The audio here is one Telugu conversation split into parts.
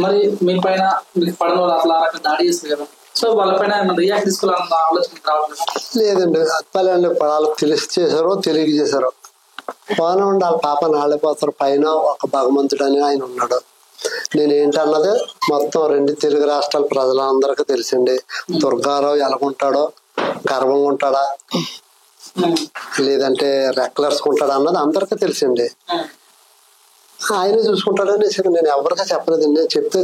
మరి మీ పైన మీకు పడిన వాళ్ళు అట్లా దాడి చేస్తారు కదా, సో వాళ్ళపైన రియాక్ట్ తీసుకోవాలన్న ఆలోచన రావట్లేదు? లేదండి, అత్తాలండి వాళ్ళకి తెలిసి చేశారో తెలియక చేశారో బాగానే ఉండి వాళ్ళ పాప నాళ్ళిపోతారు. పైన ఒక భగవంతుడు అని ఆయన ఉన్నాడు. నేను ఏంటన్నది మొత్తం 2 తెలుగు రాష్ట్రాల ప్రజలందరికీ తెలిసిండి. దుర్గారావు ఎలాగుంటాడో, గర్వంగా ఉంటాడా లేదంటే రెక్లర్స్కుంటాడా అన్నది అందరికీ తెలిసిండి. ఆయనే చూసుకుంటాడని నేను ఎవరికా చెప్పలేదు. నేను చెప్తే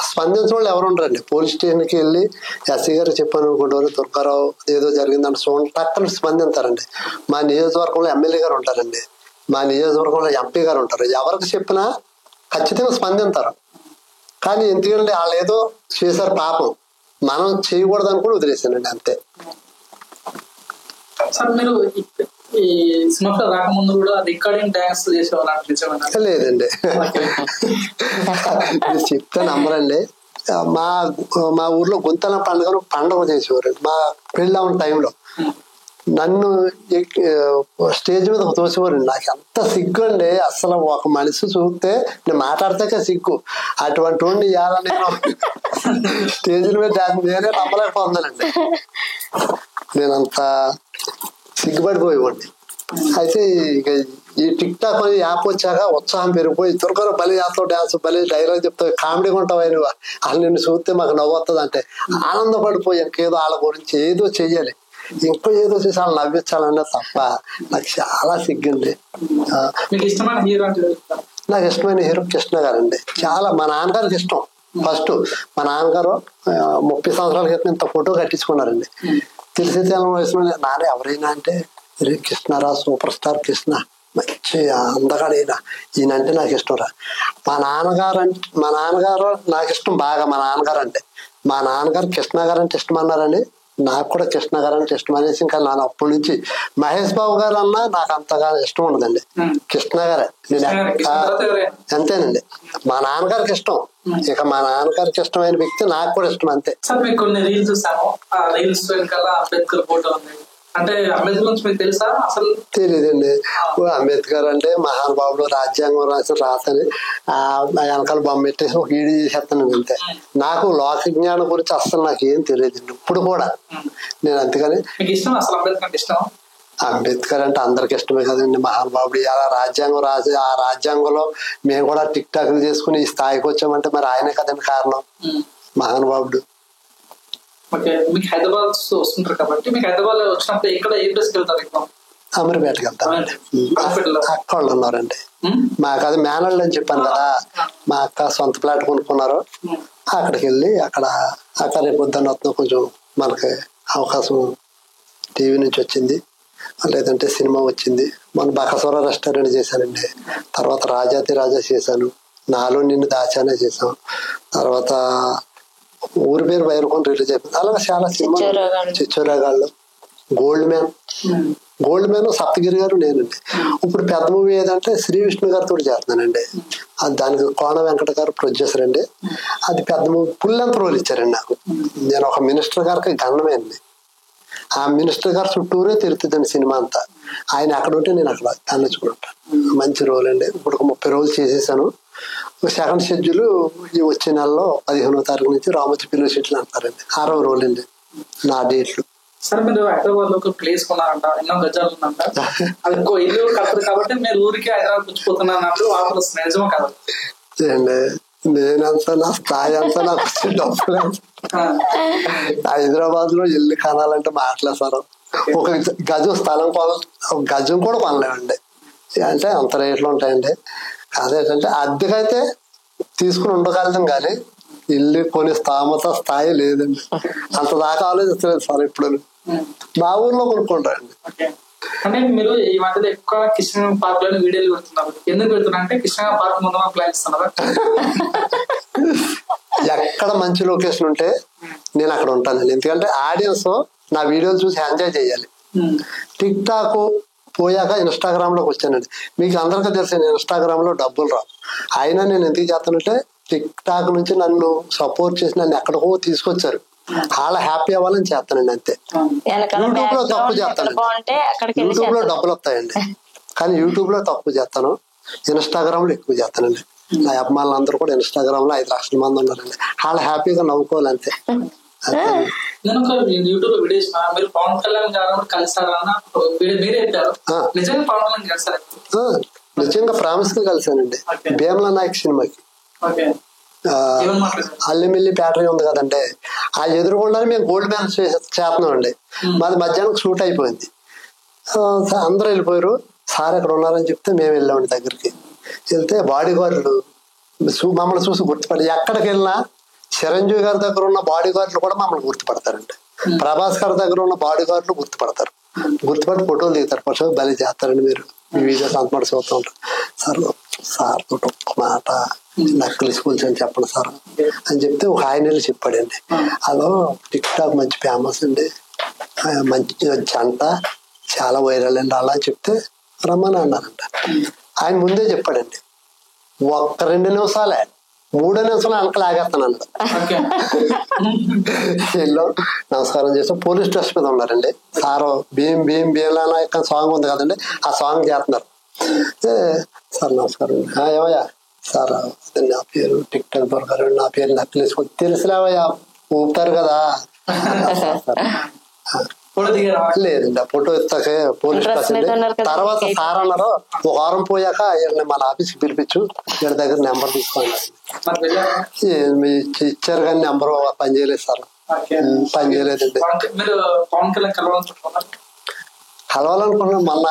స్పందించిన వాళ్ళు ఎవరు ఉండరండి. పోలీస్ స్టేషన్కి వెళ్ళి ఎస్సీ గారు చెప్పాను అనుకుంటారు, దుర్గారావు ఏదో జరిగిందని చూడండి టక్కన స్పందించారండి. మా నియోజకవర్గంలో ఎమ్మెల్యే గారు ఉంటారండి, మా నియోజకవర్గంలో ఎంపీ గారు ఉంటారు. ఎవరికి చెప్పినా ఖచ్చితంగా స్పందించారు. కానీ ఎందుకంటే వాళ్ళు ఏదో చేశారు పాపం, మనం చేయకూడదు అనుకుని వదిలేసానండి అంతే. సార్ మీరు ఈ సినిమా రాకముందు కూడా రికార్డింగ్ డాన్స్ చేసేవాళ్ళు? లేదండి, చెప్తే నమ్మరండి. మా ఊర్లో గుంతల పండుగ చేసేవారు. మా పెళ్ళి అవున టైంలో నన్ను స్టేజ్ మీద తోసేవారండి. నాకు ఎంత సిగ్గు అండి, అసలు ఒక మనిషి చూస్తే నేను మాట్లాడితే సిగ్గు. అటువంటి వాడిని ఇవ్వాలని స్టేజ్ మీద నేనే నమ్మలేకపోతున్నానండి. నేనంత సిగ్గుపడిపోయేవాడిని. అయితే ఇక ఈ టిక్ టాక్ అనే యాప్ వచ్చాక ఉత్సాహం పెరిగిపోయి త్వరగా బలి చేస్తావు, డాన్స్ బలి డైలాగ్ చెప్తావు, కామెడీగా ఉంటావు నువ్వు, అసలు నిన్ను చూస్తే మాకు నవ్వుతుంది అంటే ఆనందపడిపోయి ఇంకేదో వాళ్ళ గురించి ఏదో చెయ్యాలి, ఇంకో ఏదో చేసి వాళ్ళు నవ్వించాలన్నా తప్ప నాకు చాలా సిగ్గుంది. నాకు ఇష్టమైన హీరో కృష్ణ గారండి. చాలా మా నాన్నగారికి ఇష్టం. ఫస్ట్ మా నాన్నగారు 30 సంవత్సరాల క్రితం ఇంత ఫోటో కట్టించుకున్నారండి. తెలిసి వయసు నాన్న ఎవరైనా అంటే కృష్ణరా సూపర్ స్టార్ కృష్ణ, మంచి అందగాడైనా ఈయనంటే నాకు ఇష్టం రా. మా నాన్నగారు నాకు ఇష్టం బాగా. మా నాన్నగారు కృష్ణ గారు అంటే ఇష్టం అన్నారండి. నాకు కూడా కృష్ణ గారు అంటే ఇష్టం అనేసి ఇంకా నాన్న అప్పటి నుంచి మహేష్ బాబు గారు అన్నా నాకు అంతగా ఇష్టం ఉండదండి, కృష్ణ గారే. నేను అంతేనండి, మా నాన్నగారికి ఇష్టం. ఇక మా నాన్నగారికి ఇష్టమైన వ్యక్తి నాకు కూడా ఇష్టం అంతే. కొన్ని రీల్స్ చూసాము, ఆ రీల్స్ వెనకాల అంబేద్కర్ ఫోటో ఉంది. అంటే అంబేద్కర్ గురించి మీకు తెలుసా? అసలు తెలియదండి. అంబేద్కర్ అంటే మహానుభావుడు, రాజ్యాంగం రాసిన రాతని వెనకాల బొమ్మ పెట్టేసి ఒక ఈడీ చేసేస్తాను అంతే. నాకు లోక జ్ఞానం గురించి అసలు నాకేం తెలియదండి ఇప్పుడు కూడా. నేను అందుకని అంబేద్కర్ అంటే అందరికి ఇష్టమే కదండి, మహానుభావుడు. అలా రాజ్యాంగం రాసి ఆ రాజ్యాంగంలో మేము కూడా టిక్ టాక్లు చేసుకుని ఈ స్థాయికి వచ్చామంటే మరి ఆయనే కదండి కారణం, మహానుభావుడు. మీకు హైదరాబాద్ వస్తుంటారు కాబట్టి మీకు హైదరాబాద్ వచ్చినప్పుడు ఇక్కడ ఏ ప్లేస్కి వెళ్తారు? అమీర్పేటకి వెళ్తాను. అక్క వాళ్ళు ఉన్నారండి మాకు, అది మేనల్డ్ అని చెప్పాను కదా, మా అక్క సొంత ప్లాట్ కొనుక్కున్నారు. అక్కడికి వెళ్ళి అక్కడ రేపు పొద్దున్న వస్తున్నాం, కొంచెం మనకి అవకాశం టీవీ నుంచి వచ్చింది, లేదంటే సినిమా వచ్చింది. మన బకసోర రెస్టారెంట్ చేశానండి, తర్వాత రాజాతి రాజా చేశాను, నాలో నిన్ను దాచానే చేశాం, తర్వాత ఊరి పేరు బయలుకొని రిలీజ్ అయిపోయింది. అలాగే చాలా సినిమా, చిచ్చోరాగాళ్ళు, గోల్డ్ మ్యాన్ సప్తగిరి గారు నేనండి. ఇప్పుడు పెద్ద మూవీ ఏదంటే శ్రీ విష్ణు గారితో చేస్తున్నానండి. అది దానికి కోన వెంకట గారు ప్రొడ్యూసర్ అండి. అది పెద్ద మూవీ, ఫుల్ లెంత్ రోల్ ఇచ్చారండి నాకు. నేను ఒక మినిస్టర్ గారికి గన్నమే అండి. ఆ మినిస్టర్ గారు చుట్టూరే తిరుగుతుందండి సినిమా అంతా. ఆయన అక్కడ ఉంటే నేను అక్కడ అందించుకుంటాను. మంచి రోల్ అండి. ఇప్పుడు 30 రోజులు చేసేసాను. సెకండ్ షెడ్యూల్ ఈ వచ్చే నెలలో 15వ తారీఖు నుంచి రామోజీ ఫిలిం సిటీలు అంటారండి. 6వ రోల్ అండి నా డేట్లు. సార్ మీరు హైదరాబాద్ లో ఒక ప్లేస్ కొన్నారంట, ఎన్నో గజాలు ఉందంట, అది ఇంకో ఇల్లు కట్టదు కాబట్టి మీరు ఊరికి హైదరాబాద్ పుచ్చిపోతున్నా అన్నట్టు ఆఫర్ వస్తుంది, నిజమా కదా? నేనంతా నా స్థాయి అంతా నాకు వచ్చే డబ్బులు. హైదరాబాద్ లో ఇల్లు కొనాలంటే మాట్లాడతారు. ఒక గజం కూడా కొనలేమండి, అంటే అంత రేట్లు ఉంటాయండి. అదేంటంటే అద్దెకైతే తీసుకుని ఉండగలుగుతాం కానీ ఇల్లు కొని స్థాయి లేదండి. అంత దాకా ఆలోచించలేదు సార్ ఇప్పుడు. మా ఊర్లో కొనుక్కుంటారండి. అంటే మీరు ఈ మధ్యలో ఎక్కువ కృష్ణ పార్క్ లో వీడియోలు పెడుతున్నారు. ఎందుకు పెడుతున్నా అంటే కృష్ణ పార్క్ ముందు ప్లాన్ ఇస్తున్నారా? ఎక్కడ మంచి లొకేషన్ ఉంటే నేను అక్కడ ఉంటానండి. ఎందుకంటే ఆడియన్స్ నా వీడియోలు చూసి ఎంజాయ్ చేయాలి. టిక్ టాక్ పోయాక ఇన్స్టాగ్రామ్ లోకి వచ్చానండి. మీకు అందరికీ తెలిసి ఇన్స్టాగ్రామ్ లో డబ్బులు రావు. అయినా నేను ఎందుకు చేస్తానంటే టిక్ టాక్ నుంచి నన్ను సపోర్ట్ చేసి నన్ను ఎక్కడికో తీసుకొచ్చారు, చాలా హ్యాపీ అవ్వాలని చేస్తానండి అంతే. యూట్యూబ్ లో తప్పు చేస్తానండి, యూట్యూబ్ లో డబ్బులు వస్తాయండి కానీ యూట్యూబ్ లో తప్పు చేస్తాను, ఇన్స్టాగ్రామ్ లో ఎక్కువ చేస్తానండి. నా అభిమానులు అందరూ కూడా ఇన్స్టాగ్రామ్ లో 5 లక్షల మంది ఉన్నారండి. వాళ్ళు హ్యాపీగా నవ్వుకోవాలి అంతే. నేను ఒక యూట్యూబ్ లో వీడియోస్ మీరు పవన్ కళ్యాణ్ గారు కలిసారా మీరే చెప్పారు, నిజంగా పవన్ కళ్యాణ్ కలిసారా? నిజంగా ప్రామిస్ గా కలిసానండి భీమలా నాయక్ సినిమాకి. అల్లిమిల్లి బ్యాటరీ ఉంది కదండి, ఆ ఎదురుగుండానే మేము గోల్డ్ మ్యాన్ చేస్తున్నాం అండి. మాది మధ్యాహ్నం షూట్ అయిపోయింది, అందరూ వెళ్ళిపోయారు. సార్ ఎక్కడ ఉన్నారని చెప్తే మేము వెళ్ళామండి దగ్గరికి. వెళ్తే బాడీ గార్డులు మమ్మల్ని చూసి గుర్తుపడి, ఎక్కడికి వెళ్ళినా చిరంజీవి గారి దగ్గర ఉన్న బాడీ గార్డులు కూడా మమ్మల్ని గుర్తుపడతారండి. ప్రభాస్ గారి దగ్గర ఉన్న బాడీ గార్డులు గుర్తుపడతారు, గుర్తుపట్టి ఫోటోలు దిగుతారు. ఫస్ట్ బలి చేస్తారండి మీరు మీ వీడియోస్ అంతమాట చూస్తూ ఉంటారు. సార్ తోటి ఒక్క మాట నక్కలి స్కూల్స్ అని చెప్పండి సార్ అని చెప్తే ఒక ఆయన వెళ్ళి చెప్పాడండి, అదో టిక్ టాక్ మంచి ఫేమస్ అండి, మంచి జంట చాలా వైరల్ అండి అలా చెప్తే రమ్మని అన్నారంట. ఆయన ముందే చెప్పాడండి, ఒక్క 2 నిమిషాలే 3 నిమిషాలు వెనక లాగేస్తాను అన్నాడు. వెళ్ళాం, నమస్కారం చేస్తాం. పోలీస్ స్టేషన్ మీద ఉన్నారండి సారు. భీమ్లా నాయక్ సాంగ్ ఉంది కదండి, ఆ సాంగ్ చేస్తున్నారు. సార్ నమస్కారం, ఏమయ్యా సార్ నా పేరు టిక్ టాక్ దొరకారు, నా పేరు నక్కలేసుకొని తెలుసులేవయ్యా ఊపుతారు కదా. లేదండి ఆ ఫోటో ఎత్తాకే పోలీస్ స్టేషన్. తర్వాత సార్ అన్నారు, ఒక వారం పోయాక వీళ్ళని మన ఆఫీస్కి పిలిపించు, వీళ్ళ దగ్గర నెంబర్ తీసుకోండి. ఇచ్చారు కానీ నెంబర్ పని చేయలేదు సార్, పని చేయలేదండి. కలవాలనుకున్నాం. మొన్న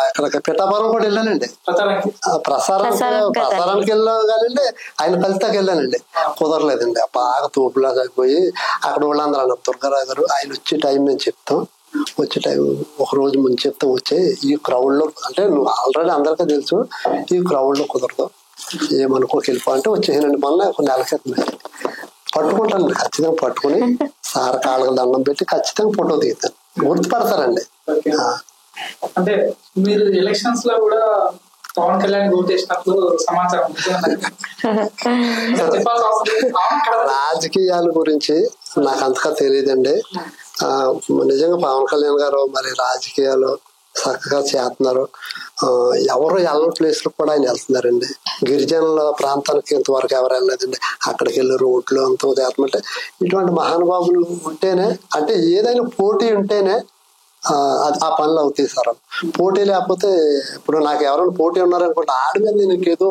ఇక్కడ పిఠాపురం కూడా వెళ్ళానండి, ప్రసారానికి వెళ్ళాం కానండి, ఆయన కలితాకి వెళ్ళానండి, కుదరలేదండి. బాగా తోపులాగా పోయి అక్కడ వాళ్ళందరూ అన్నారు, దుర్గారావు గారు ఆయన వచ్చే టైం మేము చెప్తాం, వచ్చే టైం ఒక రోజు ముందు చెప్తాం, వచ్చే ఈ క్రౌడ్ లో అంటే నువ్వు ఆల్రెడీ అందరికీ తెలుసు, ఈ క్రౌడ్ లో కుదరదు, ఏమనుకోకి వెళ్ళిపో అంటే వచ్చేసానండి. మొన్న ఒక నెల క్రితం పట్టుకుంటాను, ఖచ్చితంగా పట్టుకుని సార్ కాళ్ళకి దండం పెట్టి ఖచ్చితంగా ఫోటో దిగుతాను, గుర్తుపడతారండి. అంటే మీరు ఎలక్షన్స్ లో కూడా పవన్ కళ్యాణ్ ఓటు వేసినప్పుడు సమాచారం రాజకీయాల గురించి నాకు అంతగా తెలియదండి. నిజంగా పవన్ కళ్యాణ్ గారు మరి రాజకీయాలు చక్కగా చేస్తున్నారు. ఎవరు వెళ్ళని ప్లేస్ లో కూడా ఆయన వెళ్తున్నారండి. గిరిజనుల ప్రాంతానికి ఇంతవరకు ఎవరు వెళ్ళలేదండి, అక్కడికి వెళ్ళి రోడ్లు అంతా చేస్తామంటే ఇటువంటి మహానుభావులు ఉంటేనే, అంటే ఏదైనా పోటీ ఉంటేనే అది ఆ పనులు అవుతాయి సార్. పోటీ లేకపోతే ఇప్పుడు నాకు ఎవరైనా పోటీ ఉన్నారనుకోండి, ఆడి మీద నేను ఇంకేదో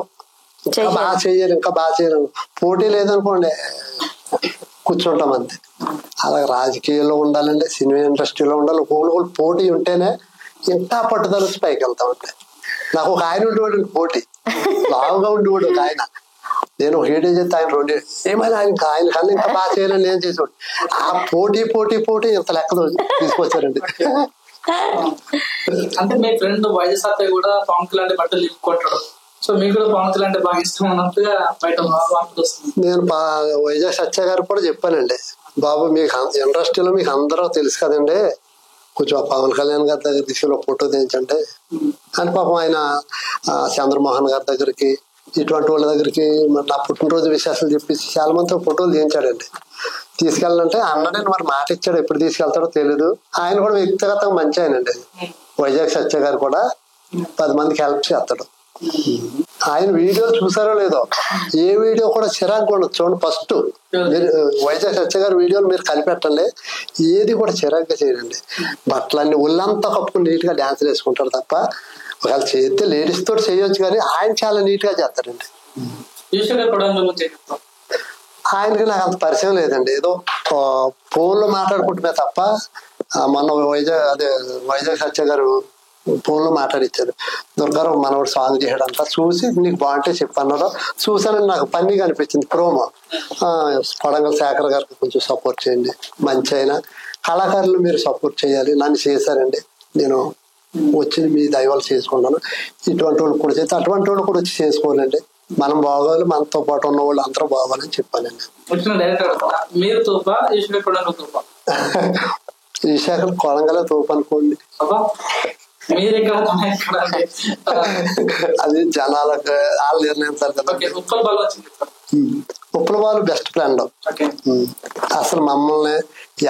ఇంకా బాగా చెయ్యాలి, ఇంకా బాగా చేయాలి. పోటీ లేదనుకోండి కూర్చుంటాం అంతే. అలాగే రాజకీయాల్లో ఉండాలండి, సినిమా ఇండస్ట్రీలో ఉండాలి. ఒకళ్ళు పోటీ ఉంటేనే ఇంకా పట్టుదల పైకి వెళ్తామండి. నాకు ఒక ఆయన ఉండేవాడు పోటీ, లావుగా ఉండేవాడు ఒక ఆయన. నేను ఒక వీడియో చేస్తే ఆయన 2 ఏమైనా ఆయన కన్నా ఇంకా బాగా చేయాలని నేను చేసేవాడు. ఆ పోటీ పోటీ పోటీ ఇంత లెక్క తీసుకొచ్చారండి. అంటే మీ ఫ్రెండ్ వైజాగ్ కూడా పవన్ కళ్యాణ్ బట్టలు ఇప్పుకుంటాడు, సో మీకు కూడా పవన్ కళ్యాణ్ బాగా ఇష్టం అన్నట్టుగా బయట వస్తుంది. నేను వైజాగ్ సత్య గారు కూడా చెప్పానండి, బాబు మీకు ఇండస్ట్రీలో మీకు అందరూ తెలుసు కదండి, కొంచెం పవన్ కళ్యాణ్ గారి దగ్గర తీసుకెళ్ళి ఒక ఫోటో తీయించండి అని. పాపం ఆయన చంద్రమోహన్ గారి దగ్గరికి, ఇటువంటి వాళ్ళ దగ్గరికి నా పుట్టినరోజు విశేషాలు చెప్పేసి చాలా మందితో ఫోటోలు తీయించాడండి. తీసుకెళ్ళాలంటే అన్ననే మరి మాట ఇచ్చాడు, ఎప్పుడు తీసుకెళ్తాడో తెలియదు. ఆయన కూడా వ్యక్తిగతంగా మంచి ఆయనండి. వైజాగ్ సత్య గారు కూడా 10 మందికి హెల్ప్ చేస్తాడు. ఆయన వీడియో చూసారో లేదో, ఏ వీడియో కూడా చిరాకు ఉండదు. చూడండి, ఫస్ట్ మీరు వైజాగ్ సత్య గారి వీడియోలు మీరు కలిపెట్టండి, ఏది కూడా చిరాకుగా చేయరండి. బట్టలన్నీ ఒళ్ళంతా కప్పుకుని నీట్ గా డాన్సులు వేసుకుంటారు తప్ప, ఒకవేళ చేస్తే లేడీస్ తోటి చేయొచ్చు కానీ ఆయన చాలా నీట్ గా చేస్తారండి. ఆయనకి నాకు అంత పరిచయం లేదండి, ఏదో ఫోన్ లో మాట్లాడుకుంటున్నా తప్ప. మొన్న వైజాగ్ సత్య గారు ఫోన్ లో మాట్లాడిచ్చారు, దుర్గారావు మనవాడు సాంగ్ చేయడంతా చూసి నీకు బాగుంటే చెప్పన్నారు. చూసానని నాకు పన్నీగా అనిపించింది ప్రోమో. కొడంగల్ శేఖర్ గారికి కొంచెం సపోర్ట్ చేయండి, మంచి అయినా కళాకారులు మీరు సపోర్ట్ చేయాలి, నన్ను చేశారండి, నేను వచ్చి మీ దైవాలు చేసుకున్నాను. ఇటువంటి వాళ్ళు కూడా చేస్తే అటువంటి వాళ్ళు కూడా వచ్చి చేసుకోవాలండి. మనం బాగోవాలి, మనతో పాటు ఉన్న వాళ్ళు అందరూ బాగోవాలని చెప్పానండి. ఈశాఖలు కొడంగలే తోపు అనుకోండి, అది జనాలకు వాళ్ళు నిర్ణయించారు కదా. Uppala Balu best friend. అసలు మమ్మల్ని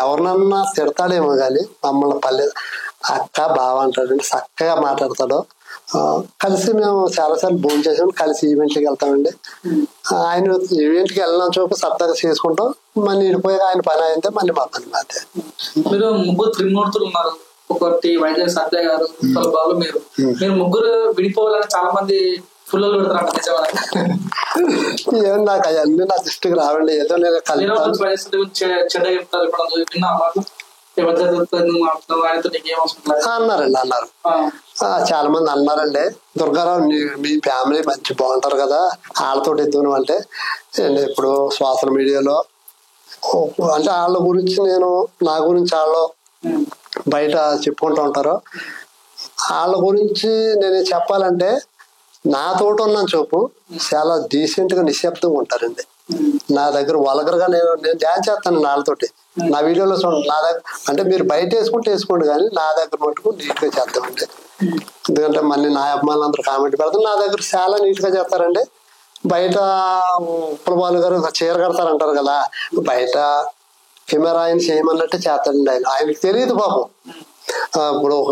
ఎవరినన్నా తిడతాడేమో కానీ మమ్మల్ని అక్క బావ అంటాడండి, చక్కగా మాట్లాడతాడు. కలిసి మేము చాలాసార్లు భోజనం చేసాం, కలిసి ఈవెంట్కి వెళ్తామండి. ఆయన ఈవెంట్కి వెళ్ళిన చూపు సరదాగా చేసుకుంటాం, మళ్ళీ ఇడిపోయాక ఆయన పని అయితే మళ్ళీ మా పని మాదే. మీరు ముగ్గురు త్రిమూర్తులు ఉన్నారు, ఒకటి వైద్య సత్య గారు, బాబు, మీరు ముగ్గురు విడిపోవాలని చాలా మంది ఫుల్లలు పెడతారు నిజమని. ఏం నాకు అవన్నీ నా దృష్టికి రావండి. ఏదో నేను చెడ్డ చెప్తారు ఇప్పుడు విన్నా అన్నారండి, అన్నారు చాలా మంది అన్నారండి. దుర్గారావు మీ ఫ్యామిలీ మంచి బాగుంటారు కదా, వాళ్ళతో ఎద్దును అంటే ఇప్పుడు సోషల్ మీడియాలో అంటే వాళ్ళ గురించి నా గురించి వాళ్ళు బయట చెప్పుకుంటూ ఉంటారు. వాళ్ళ గురించి నేను చెప్పాలంటే నాతోటి ఉన్న చూపు చాలా డీసెంట్ గా నిశ్శబ్దంగా ఉంటారండి. నా దగ్గర వల్గర్గా నేను డ్యాన్స్ చేస్తాను వాళ్ళతోటి. నా వీడియోలో చూడండి, నా దగ్గర అంటే మీరు బయట వేసుకోండి కానీ నా దగ్గర మటుకు నీట్ గా చేస్తామండి. ఎందుకంటే మళ్ళీ నా అభిమానులు అందరూ కామెంట్ పెడతారు, నా దగ్గర చాలా నీట్ గా చేస్తారండి. బయట ఉప్పలబాలు గారు చీర కడతారంటారు కదా, బయట కెమెరా ఆయన చేయమన్నట్టే చేస్తాడండి. ఆయనకు తెలియదు పాపం. ఇప్పుడు ఒక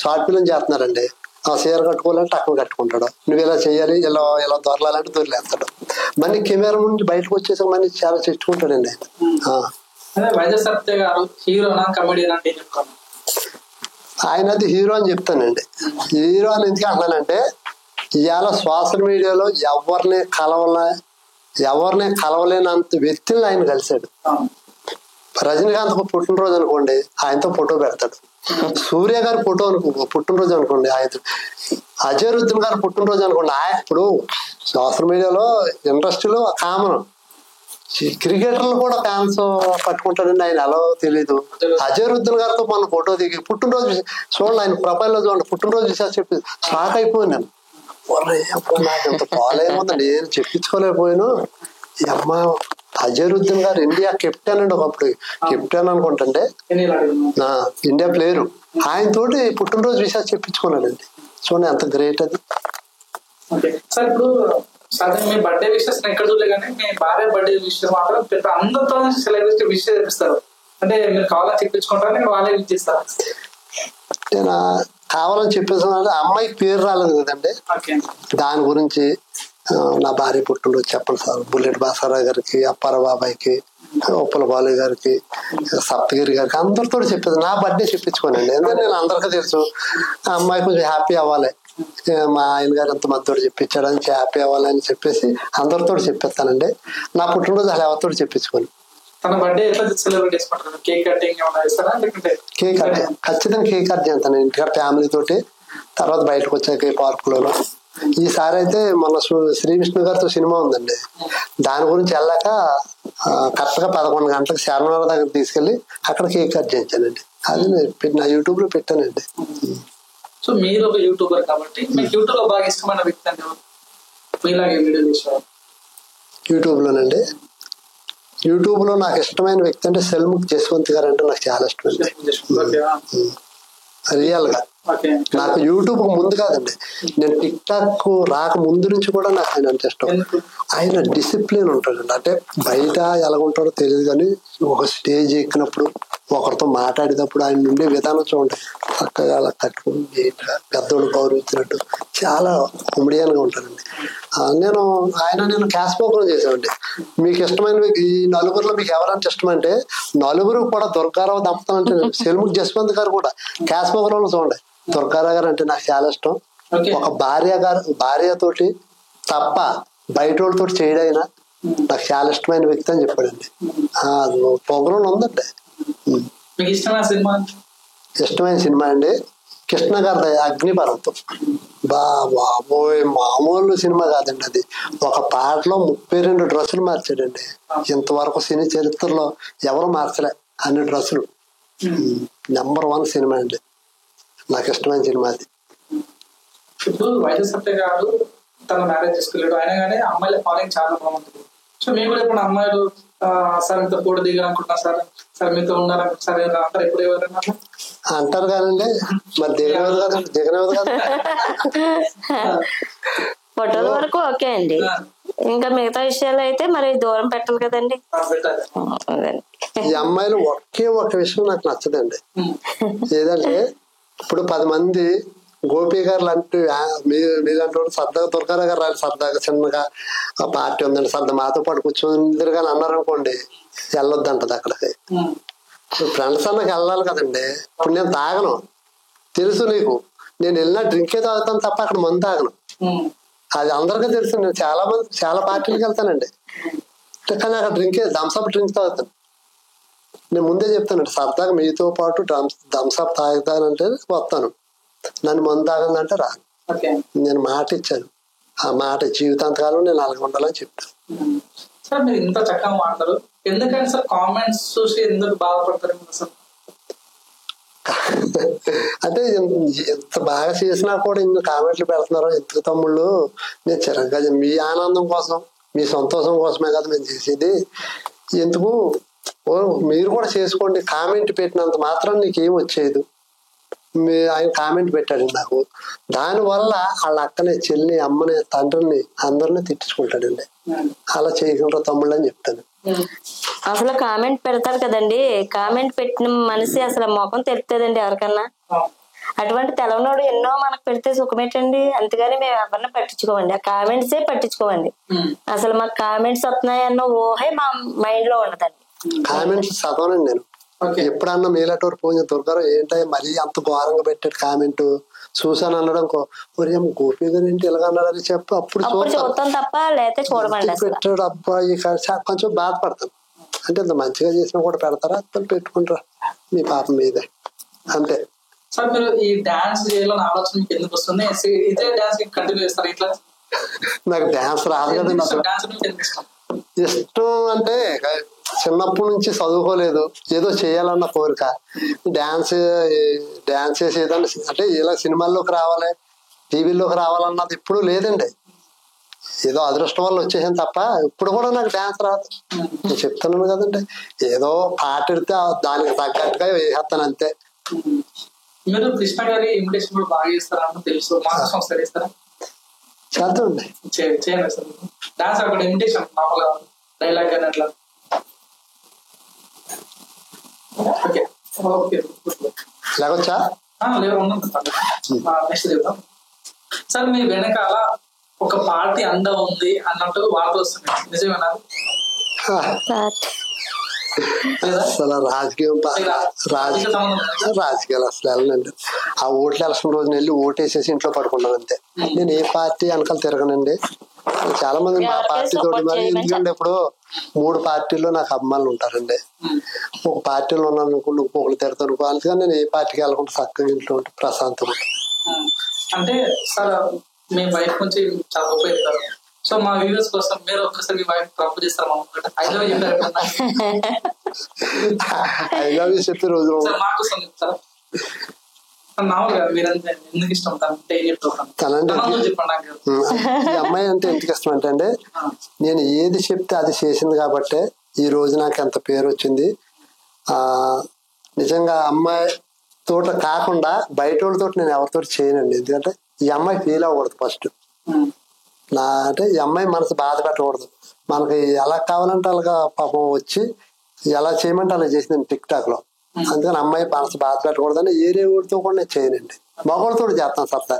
షార్ట్ ఫిల్మ్ చేస్తున్నారండి, ఆ చీర కట్టుకోవాలంటే టక్కున కట్టుకుంటాడు, నువ్వు ఇలా చేయాలి, ఇలా దొరలాలంటే దొరిలేస్తాడు. మళ్ళీ కెమెరా నుండి బయటకు వచ్చేసి మళ్ళీ చాలా తెచ్చుకుంటాడండి ఆయన. అది హీరో అని చెప్తానండి. హీరో అని ఎందుకు అంటానంటే ఇవాళ సోషల్ మీడియాలో ఎవరిని కలవలేనంత వ్యక్తులను ఆయన కలిశాడు. రజనీకాంత్ పుట్టినరోజు అనుకోండి, ఆయనతో ఫోటో పెడతాడు. సూర్య గారి పుట్టినరోజు అనుకోండి ఆయనతో. అజరుద్దీన్ గారు పుట్టినరోజు అనుకోండి. ఇప్పుడు సోషల్ మీడియాలో ఇండస్ట్రీలో కామన్, క్రికెటర్లు కూడా ఫ్యాన్స్ పట్టుకుంటాడండి ఆయన, ఎలా తెలీదు. అజరుద్దీన్ గారితో మన ఫోటో దిగి పుట్టినరోజు చూడండి, ఆయన ప్రొఫైల్ లో చూడండి, పుట్టినరోజు చూసారు చెప్పి షాక్ అయిపోయినాను. నాకు ఎంత ఫాలో అయిపోతుంది, నేను చెప్పించుకోలేకపోయాను. ఈ అమ్మ అజరుద్దీన్ గారు ఇండియా కెప్టెన్ అండి, ఒకప్పుడు కెప్టెన్ అనుకుంటుంటే ఇండియా ప్లేయరు, ఆయన తోటి పుట్టినరోజు విషయాలు చెప్పించుకున్నాడండి. చూడండి ఎంత గ్రేట్ అది. సార్ ఇప్పుడు సాధారణ మీ బర్త్డే విషెస్ ఎక్కడ చూడలే కానీ మీ భార్య బర్త్డే విషయం మాత్రం అందరితో సెలబ్రేట్ విష్ చేపిస్తారు. అంటే మీరు కావాలని చెప్పించుకుంటారా, వాళ్ళే విష్ చేస్తారా? నేను కావాలని చెప్పేసానంటే అమ్మాయికి పేరు రాలేదు కదండి, దాని గురించి నా భార్య పుట్టినరోజు చెప్పండి సార్, బుల్లెట్ బాసారావు గారికి, అప్పారావు బాబాయ్కి, ఉప్పల బాలు గారికి, సప్తగిరి గారికి, అందరితో చెప్పేది. నా బర్త్డే చెప్పించుకోనండి, ఎందుకంటే నేను అందరికీ తెలుసు ఆ అమ్మాయి కొంచెం హ్యాపీ అవ్వాలి, మా ఆయన గారు ఎంత మందితో చెప్పించాడని హ్యాపీ అవ్వాలని చెప్పేసి అందరితో చెప్పేస్తానండి. నా పుట్టినరోజు అలా ఎవరితో చెప్పించుకోను. కేక్ కటింగ్ ఖచ్చితంగా కేక్ కట్ చేస్తాను ఇంటికా ఫ్యామిలీ తోటి. తర్వాత బయటకు వచ్చాక పార్కులలో. ఈసారి అయితే మన శ్రీ విష్ణు గారితో సినిమా ఉందండి, దాని గురించి వెళ్ళాక కరెక్ట్ గా 11 గంటలకు శారనాథ దగ్గర తీసుకెళ్లి అక్కడ కేక్ కట్ చేయించానండి. అది నా యూట్యూబ్ లో పెట్టానండి. సో మీరు ఒక యూట్యూబర్ కాబట్టి మీకు యూట్యూబ్ లో బాగా ఇష్టమైన వ్యక్తి అంటే మీలాగే వీడియో చేసేవారు? యూట్యూబ్ లోనండి, యూట్యూబ్ లో నాకు ఇష్టమైన వ్యక్తి అంటే సెల్ముఖ్ జస్వంత్ గారు అంటే నాకు చాలా ఇష్టం రియల్ గా. నాకు యూట్యూబ్ ముందు కాదండి, నేను టిక్ టాక్ రాక ముందు నుంచి కూడా నాకు ఆయన అంటే ఇష్టం. ఆయన డిసిప్లిన్ ఉంటాడండి, అంటే బయట ఎలాగుంటాడో తెలియదు కానీ ఒక స్టేజ్ ఎక్కినప్పుడు ఒకరితో మాట్లాడేటప్పుడు ఆయన ఉండే విధానం చూడండి, చక్కగా అలా కట్టుకుని నీట్గా పెద్దోళ్ళు గౌరవించినట్టు చాలా కుమిడియన్ గా ఉంటారండి. నేను క్యాష్ ప్రోగ్రామ్ చేసామండి. మీకు ఇష్టమైన ఈ నలుగురులో మీకు ఎవరంటే ఇష్టం అంటే నలుగురు కూడా దుర్గారావు దంపతులు అంటే సెల్ముఖ్ జస్వంత్ గారు కూడా క్యాష్ ప్రోగ్రామ్ లో చూడండి. దుర్గారావు గారు అంటే నాకు చాలా ఇష్టం. ఒక భార్యతోటి తప్ప బయట వాళ్ళతో చేయడైనా నాకు చాలా ఇష్టమైన వ్యక్తి అని చెప్పాడండి. ప్రోగ్రామ్ ఉందండి. ఇష్టమైన సినిమా అండి కృష్ణ గారి అగ్నిపర్వతం. బాబోయ్ మామూలు సినిమా కాదండి అది. ఒక పాటలో 32 డ్రెస్సులు మార్చాడండి. ఇంతవరకు సినీ చరిత్రలో ఎవరు మార్చలే అన్ని డ్రెస్సులు. నెంబర్ 1 సినిమా అండి, నాకు ఇష్టమైన సినిమా అది. ఇప్పుడు వైద్య సత్య గారు తన మ్యారేజ్ చేసుకెళ్ళాడు, ఆయన కానీ అమ్మాయిల ఫాలోయింగ్ చాలా బాగుంటుంది. సో మేము కూడా ఇప్పుడు అమ్మాయిలు సార్ మీతో ఫోటో దిగాలనుకుంటున్నా సార్ మీతో ఉండాలనుకుంటున్నా సార్ అంటారు ఎప్పుడు ఎవరైనా అంటారు కాదండి. మరి జగన్ కదా ఫోటోల వరకు ఓకే అండి, ఇంకా మిగతా విషయాలు అయితే మరి దూరం పెట్టాలి కదండి. ఈ అమ్మాయిలు ఒకే ఒక విషయం నాకు నచ్చదండి, ఏదంటే ఇప్పుడు 10 మంది గోపి గారు లాంటి మీదంటే సరదాగా దుర్గారావు గారు రాలి సరదాగా చిన్నగా పార్టీ ఉందండి సరదా మాతో పాటు కూర్చుందరు కానీ అన్నారు అనుకోండి వెళ్ళొద్దంటది అక్కడికి. ఫ్రెండ్స్ అన్నకి వెళ్ళాలి కదండి. ఇప్పుడు నేను తాగను, తెలుసు నీకు, నేను వెళ్ళినా డ్రింకే తాగుతాను తప్ప అక్కడ మందు తాగను, అది అందరికీ తెలుసు. నేను చాలా పార్టీలకు వెళ్తానండి, కానీ అక్కడ థమ్స్అప్ డ్రింక్ తాగుతాను. నేను ముందే చెప్తానండి, సరదాగా మీతో పాటు థమ్స్అప్ తాగుతానంటే వస్తాను, నన్ను మందు తాగందంటే రాను. నేను మాట ఇచ్చాను, ఆ మాట జీవితాంతకాలం నేను అలాగ ఉండాలని చెప్తాను. సార్ మీరు ఇంత చక్కగా మాట్లాడతారు, ఎందుకంటే సార్ కామెంట్స్ చూసి ఎందుకు బాధపడతారు సార్? అంటే ఎంత బాగా చేసినా కూడా ఇన్ని కామెంట్లు పెడుతున్నారు ఎందుకు తమ్ముళ్ళు? నేను చిరగా మీ ఆనందం కోసం, మీ సంతోషం కోసమే కదా మేము చేసేది. ఎందుకు మీరు కూడా చేసుకోండి. కామెంట్ పెట్టినంత మాత్రం నీకేం వచ్చేది? ఆయన కామెంట్ పెట్టాడు నాకు, దానివల్ల వాళ్ళ అక్కనే, చెల్లి, అమ్మని, తండ్రిని అందరినీ తిట్టించుకుంటాడండి. అలా చేయకుండా తమ్ముళ్ళు అని చెప్తాను. అసలు కామెంట్ పెడతారు కదండి, కామెంట్ పెట్టిన మనిషి అసలు ముఖం తెలుస్తుందండి ఎవరికన్నా. అటువంటి తెలవనోడు ఎన్నో మనకు పెడితే సుఖమేటండి. అంతేగాని మేము ఎవరిని పట్టించుకోమండి, ఆ కామెంట్సే పట్టించుకోమండి. అసలు మాకు కామెంట్స్ వస్తున్నాయన్న ఊహే మా మైండ్ లో ఉండదండి. కామెంట్స్ చదవనండి నేను. ఎప్పుడన్నా మేలటూరు ఫోన్ దుర్గారావు ఏంటో మరీ అంత ఘోరంగా పెట్టాడు కామెంట్ చూసాను అనడం, గోపి గారు ఏంటి ఇలాగ అన్నాడని చెప్పి అప్పుడు చూస్తాం తప్ప లేకపోతే చూడమండి. పెట్టాడు అబ్బాయి కొంచెం బాధపడతాను. అంటే ఇంత మంచిగా చేసినా కూడా పెడతారా, పెట్టుకుంటారా మీ పాపం మీదే అంతే. సార్ మీరు ఈ డాన్స్ చేయాలని ఆలోచన మీకు ఎందుకు వస్తుంది? ఇదే డాన్స్ కంటిన్యూ చేస్తారు ఇట్లా? నాకు డాన్స్ రాదు కదండి. ఇష్టం అంటే చిన్నప్పటి నుంచి చదువుకోలేదు, ఏదో చేయాలన్న కోరిక. డాన్స్ చేసేదాన్ని అంటే ఇలా సినిమాల్లోకి రావాలి, టీవీలోకి రావాలన్నది ఎప్పుడు లేదండి. ఏదో అదృష్టం వల్ల వచ్చేసాను తప్ప ఇప్పుడు కూడా నాకు డాన్స్ రాదు. నేను చెప్తున్నాను కదండి, ఏదో పాట ఎడితే దానికి తగ్గట్టుగా వేసేస్తాను అంతే. మీరు కృష్ణ గారి ఇమిటేషన్ కూడా బాగా చేస్తారని తెలుసు, మాకు సంస్థ చేస్తారా? చేద్దామండి, చేయండి సార్. డాన్స్ అక్కడ ఇమిటేషన్ మామూలుగా డైలాగ్ కానీ అట్లా. ఓకే ఓకే లేకొచ్చా? లేదు నెక్స్ట్ చెప్తాం సార్. మీ వెనకాల ఒక పార్టీ అందం ఉంది అన్నట్టు వార్తలు వస్తున్నాయి, నిజమేనా? అసలు రాజకీయాలు అసలు వెళ్ళనండి. ఆ ఓట్లు ఎలక్షన్ రోజున వెళ్ళి ఓటేసేసి ఇంట్లో పడుకున్నాను అంతే. నేను ఏ పార్టీ వెనకాల తిరగనండి. చాలా మంది మా పార్టీ తోటి మరి ఎందుకంటే ఇప్పుడు 3 పార్టీల్లో నాకు అభిమానులు ఉంటారండి. ఒక పార్టీలో ఉన్నాను అనుకుంటూ ఇంకొకరు తిడతాను, అందుకని నేను ఏ పార్టీకి వెళ్ళకుండా చక్కగా ఇంట్లో ఉంటే ప్రశాంతంగా. అంటే సార్ మీ వైఫ్ నుంచి చాలా ఉపయోగిస్తారు. సో మా వ్యూవర్స్ కోసం మీరు ఒక్కసారి మీ వైఫ్ ప్రపోజ్ చేస్తారు ఐ లవ్ యూ చెప్పి రోజు మాకు చెప్తారా? మామూలుగా మీరంటే ఎందుకు ఇష్టం తనంటే ఈ అమ్మాయి అంటే ఎందుకు ఇష్టం అంటే అండి, నేను ఏది చెప్తే అది చేసింది కాబట్టి ఈ రోజు నాకు ఎంత పేరు వచ్చింది. నిజంగా అమ్మాయి తోట కాకుండా బయట వాళ్ళతో నేను ఎవరితో చేయనండి. ఎందుకంటే ఈ అమ్మాయి ఫీల్ అవ్వకూడదు ఫస్ట్. అంటే ఈ అమ్మాయి మనసు బాధ పెట్టకూడదు. మనకి ఎలా కావాలంటే అలాగా పాపం వచ్చి ఎలా చేయమంటే అలా చేసింది టిక్ టాక్ లో. అందుకని అమ్మాయి మనసు బాధ పెట్టకూడదని ఏరే ఊరితో కూడా నేను చేయనండి. మగవాళ్ళతో చేస్తాను సరదా,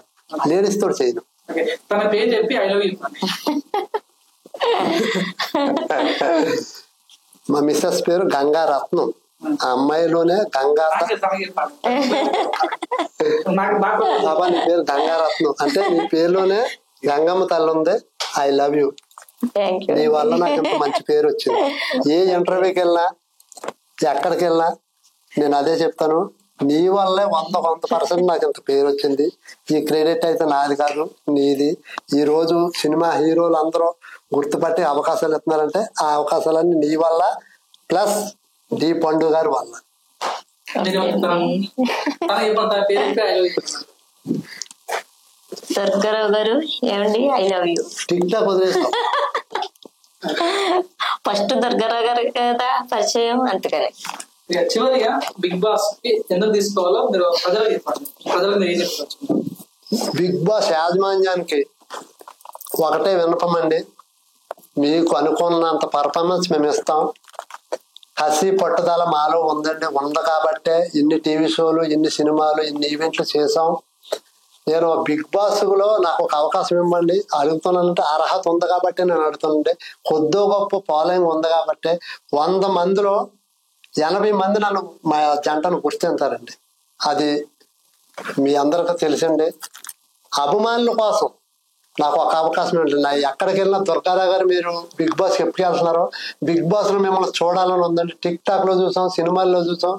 లేడీస్ తోటి చేయను. మా మిస్సెస్ పేరు గంగారత్నం. ఆ అమ్మాయిలోనే గంగా నీ పేరు గంగారత్నం అంటే నీ పేరులోనే గంగమ్మ తల్లి ఉంది. I love you. నీ వల్ల నాకు ఇంత మంచి పేరు వచ్చింది. ఏ ఇంటర్వ్యూకి వెళ్ళినా ఎక్కడికి వెళ్ళినా నేను అదే చెప్తాను, నీ వల్లే 100% నాకు ఇంత పేరు వచ్చింది. ఈ క్రెడిట్ అయితే నాది కాదు, నీది. ఈ రోజు సినిమా హీరోలు అందరూ గుర్తుపట్టి అవకాశాలు ఇస్తున్నారంటే ఆ అవకాశాలన్నీ నీ వల్ల ప్లస్ డి పండు గారి వల్ల. దుర్గారావు గారు ఏమండి, I love you. Tick talk వదిలేస్తాం. ఫస్ట్ దుర్గారావు గారు కదా పరిచయం, అందుకని. చివరిగా బిగ్ బాస్ ఎందుకు తీసుకోవాలో మీరు ప్రజలకు చెప్పండి. ప్రజలకు మీరు ఏం చెప్తారు? బిగ్ బాస్ యాజమాన్యానికి ఒకటే విన్నపం అండి, మీకు అనుకున్నంత పర్ఫార్మెన్స్ మేము ఇస్తాం. కసి పట్టుదల మాలో ఉందండి, ఉంది కాబట్టే ఇన్ని టీవీ షోలు, ఇన్ని సినిమాలు, ఇన్ని ఈవెంట్లు చేసాం. నేను బిగ్ బాస్ లో నాకు ఒక అవకాశం ఇవ్వండి అడుగుతున్నానంటే అర్హత ఉంది కాబట్టి నేను అడుగుతానంటే కొద్దో గొప్ప ఫాలోయింగ్ ఉంది కాబట్టి 100 మందిలో 80 మంది నన్ను మా జంటను గుర్తించారండి. అది మీ అందరికీ తెలిసండి. అభిమానుల కోసం నాకు ఒక అవకాశం ఏంటండి. ఎక్కడికి వెళ్ళినా దుర్గారావు గారు మీరు బిగ్ బాస్ ఎప్పుడు వెళ్తున్నారో బిగ్ బాస్ లో మిమ్మల్ని చూడాలని ఉందండి. టిక్ టాక్ లో చూసాం, సినిమాల్లో చూసాం,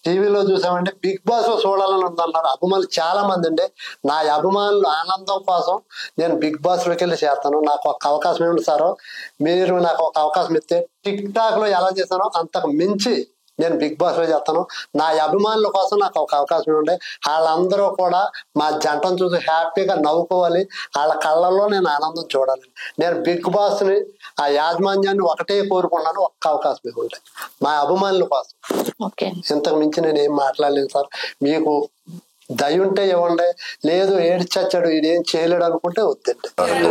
టీవీలో చూసామంటే బిగ్ బాస్ లో చూడాలని ఉందన్నారు అభిమానులు చాలా మంది అండి. నా అభిమానులు ఆనందం కోసం నేను బిగ్ బాస్ లోకి వెళ్ళి చేస్తాను. నాకు ఒక అవకాశం ఏమిటి సారో మీరు నాకు ఒక అవకాశం ఇస్తే టిక్ టాక్ లో ఎలా చేస్తానో అంతకు మించి నేను బిగ్ బాస్ లో చేస్తాను. నా అభిమానుల కోసం నాకు ఒక అవకాశం ఉండే వాళ్ళందరూ కూడా మా జంటను చూసి హ్యాపీగా నవ్వుకోవాలి, వాళ్ళ కళ్ళల్లో నేను ఆనందం చూడాలి. నేను బిగ్ బాస్ ని ఆ యాజమాన్యాన్ని ఒకటే కోరుకున్నాను, ఒక్క అవకాశం ఇవ్వండి మా అభిమానుల కోసం. ఇంతకు మించి నేను ఏం మాట్లాడలేదు సార్. మీకు దయ ఉంటే ఇవ్వండి, లేదు ఏడ్చచ్చాడు ఇదేం చేయలేడు అనుకుంటే వద్దండి.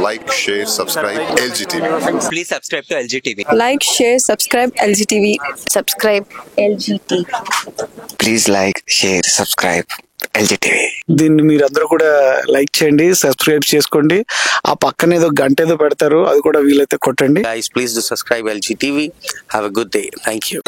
Like, share, subscribe LGTV. Please subscribe to LGTV. Like, share, subscribe LGTV. Subscribe LGTV. Please like, share, subscribe LGTV. దీన్ని మీరందరూ కూడా లైక్ చేయండి, సబ్స్క్రైబ్ చేసుకోండి. ఆ పక్కన ఏదో గంట ఏదో పెడతారు, అది కూడా వీలైతే కొట్టండి. Guys, please do subscribe LGTV. Have a good day. Thank you.